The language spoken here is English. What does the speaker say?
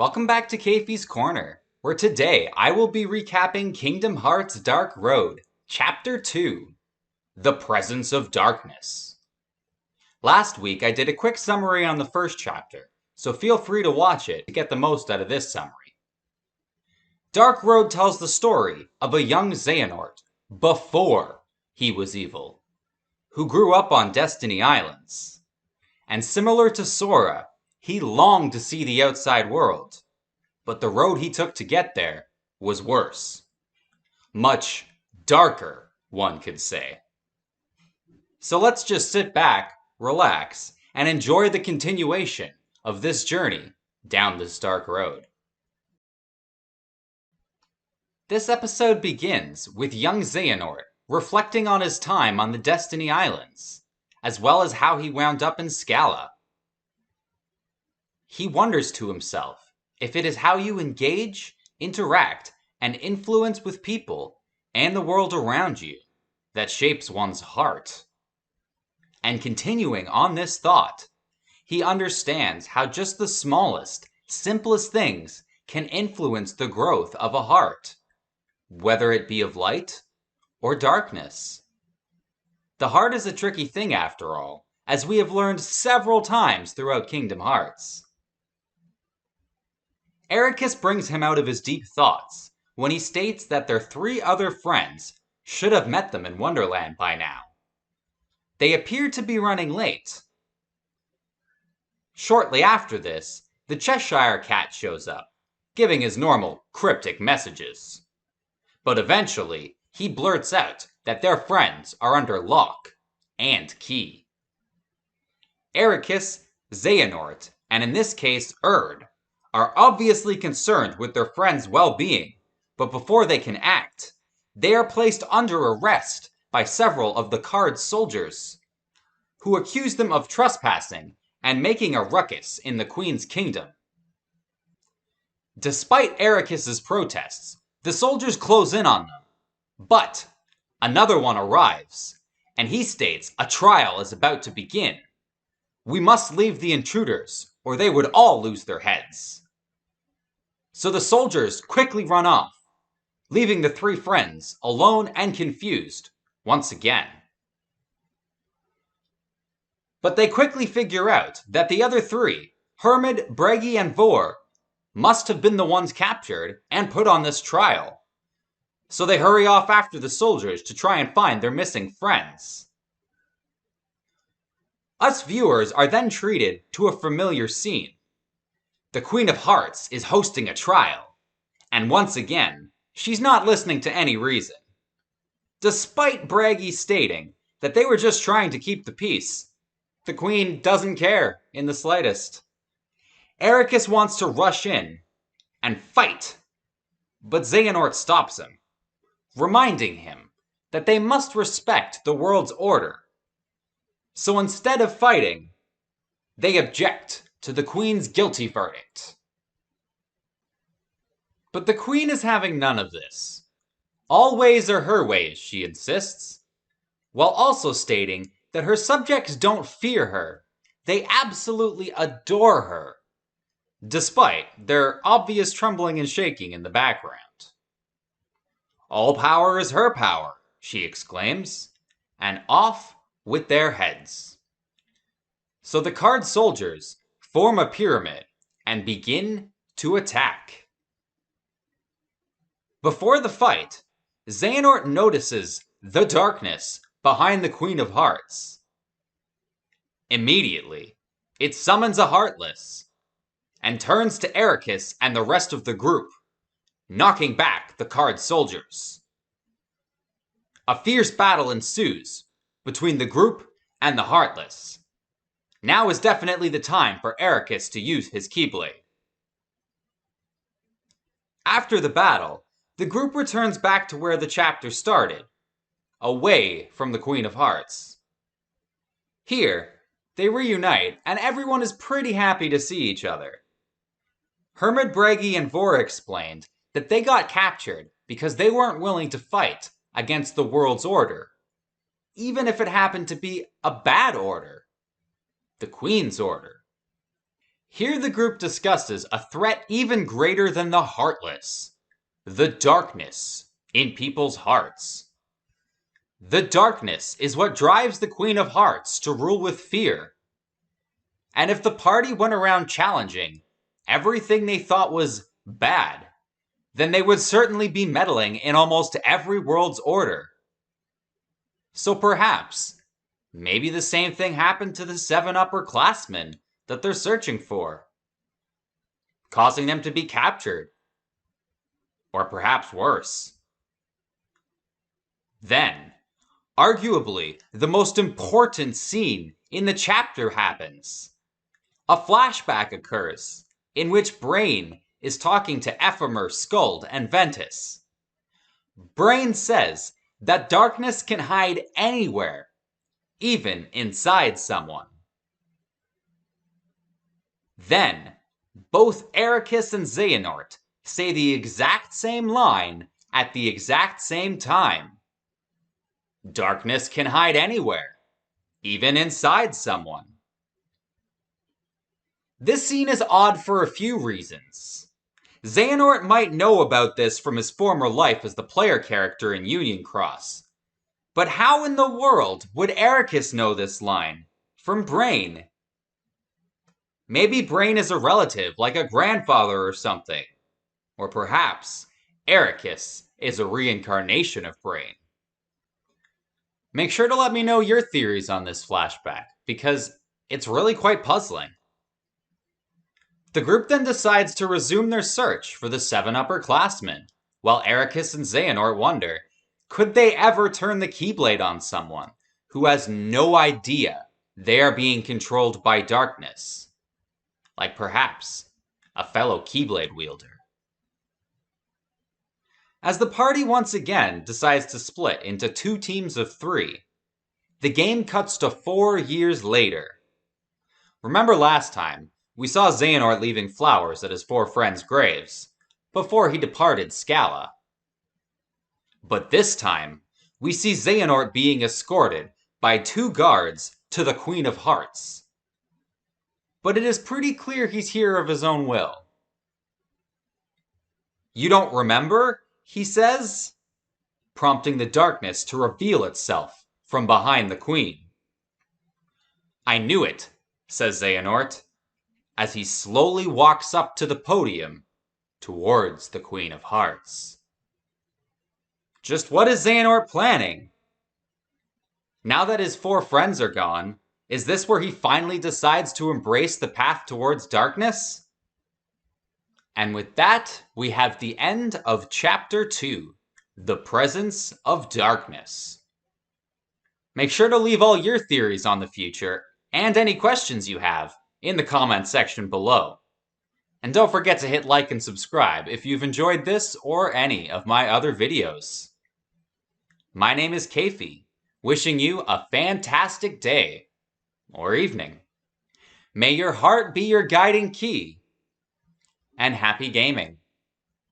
Welcome back to Kayfy's Corner, where today I will be recapping Kingdom Hearts Dark Road, Chapter 2, The Presence of Darkness. Last week I did a quick summary on the first chapter, so feel free to watch it to get the most out of this summary. Dark Road tells the story of a young Xehanort, before he was evil, who grew up on Destiny Islands. And similar to Sora, he longed to see the outside world, but the road he took to get there was worse. Much darker, one could say. So let's just sit back, relax, and enjoy the continuation of this journey down this dark road. This episode begins with young Xehanort reflecting on his time on the Destiny Islands, as well as how he wound up in Scala. He wonders to himself if it is how you engage, interact, and influence with people and the world around you that shapes one's heart. And continuing on this thought, he understands how just the smallest, simplest things can influence the growth of a heart, whether it be of light or darkness. The heart is a tricky thing after all, as we have learned several times throughout Kingdom Hearts. Eraqus brings him out of his deep thoughts when he states that their three other friends should have met them in Wonderland by now. They appear to be running late. Shortly after this, the Cheshire Cat shows up, giving his normal cryptic messages. But eventually, he blurts out that their friends are under lock and key. Eraqus, Xehanort, and in this case Erd, are obviously concerned with their friends' well-being, but before they can act, they are placed under arrest by several of the Card's soldiers, who accuse them of trespassing and making a ruckus in the Queen's kingdom. Despite Eraqus's protests, the soldiers close in on them, but another one arrives, and he states a trial is about to begin. We must leave the intruders, or they would all lose their heads. So the soldiers quickly run off, leaving the three friends alone and confused once again. But they quickly figure out that the other three, Hermod, Bregi, and Vor, must have been the ones captured and put on this trial. So they hurry off after the soldiers to try and find their missing friends. Us viewers are then treated to a familiar scene. The Queen of Hearts is hosting a trial, and once again, she's not listening to any reason. Despite Bragi stating that they were just trying to keep the peace, the Queen doesn't care in the slightest. Eraqus wants to rush in and fight, but Xehanort stops him, reminding him that they must respect the world's order. So instead of fighting, they object to the Queen's guilty verdict. But the Queen is having none of this. All ways are her ways, she insists, while also stating that her subjects don't fear her, they absolutely adore her, despite their obvious trembling and shaking in the background. All power is her power, she exclaims, and off with their heads. So the Card soldiers form a pyramid and begin to attack. Before the fight, Xehanort notices the darkness behind the Queen of Hearts. Immediately, it summons a Heartless and turns to Eraqus and the rest of the group, knocking back the Card soldiers. A fierce battle ensues between the group and the Heartless. Now is definitely the time for Eraqus to use his Keyblade. After the battle, the group returns back to where the chapter started, away from the Queen of Hearts. Here, they reunite and everyone is pretty happy to see each other. Hermod, Bregi, and Vor explained that they got captured because they weren't willing to fight against the world's order, even if it happened to be a bad order. The Queen's order. Here the group discusses a threat even greater than the heartless, the darkness in people's hearts. The darkness is what drives the Queen of Hearts to rule with fear. And if the party went around challenging everything they thought was bad, then they would certainly be meddling in almost every world's order. So perhaps, maybe the same thing happened to the 7 upperclassmen that they're searching for, causing them to be captured. Or perhaps worse. Then, arguably, the most important scene in the chapter happens. A flashback occurs, in which Brain is talking to Ephemer, Skuld, and Ventus. Brain says that darkness can hide anywhere, even inside someone. Then, both Eraqus and Xehanort say the exact same line at the exact same time. Darkness can hide anywhere, even inside someone. This scene is odd for a few reasons. Xehanort might know about this from his former life as the player character in Union Cross. But how in the world would Eraqus know this line from Brain? Maybe Brain is a relative, like a grandfather or something. Or perhaps Eraqus is a reincarnation of Brain. Make sure to let me know your theories on this flashback, because it's really quite puzzling. The group then decides to resume their search for the 7 upperclassmen, while Eraqus and Xehanort wonder, could they ever turn the Keyblade on someone who has no idea they are being controlled by darkness? Like perhaps a fellow Keyblade wielder. As the party once again decides to split into 2 teams of 3, the game cuts to 4 years later. Remember last time, we saw Xehanort leaving flowers at his 4 friends' graves, before he departed Scala. But this time, we see Xehanort being escorted by 2 guards to the Queen of Hearts. But it is pretty clear he's here of his own will. "You don't remember?" he says, prompting the darkness to reveal itself from behind the Queen. "I knew it," says Xehanort, as he slowly walks up to the podium towards the Queen of Hearts. Just what is Xehanort planning? Now that his 4 friends are gone, is this where he finally decides to embrace the path towards darkness? And with that, we have the end of Chapter 2, The Presence of Darkness. Make sure to leave all your theories on the future, and any questions you have, in the comments section below. And don't forget to hit like and subscribe if you've enjoyed this or any of my other videos. My name is Keifi, wishing you a fantastic day, or evening. May your heart be your guiding key, and happy gaming.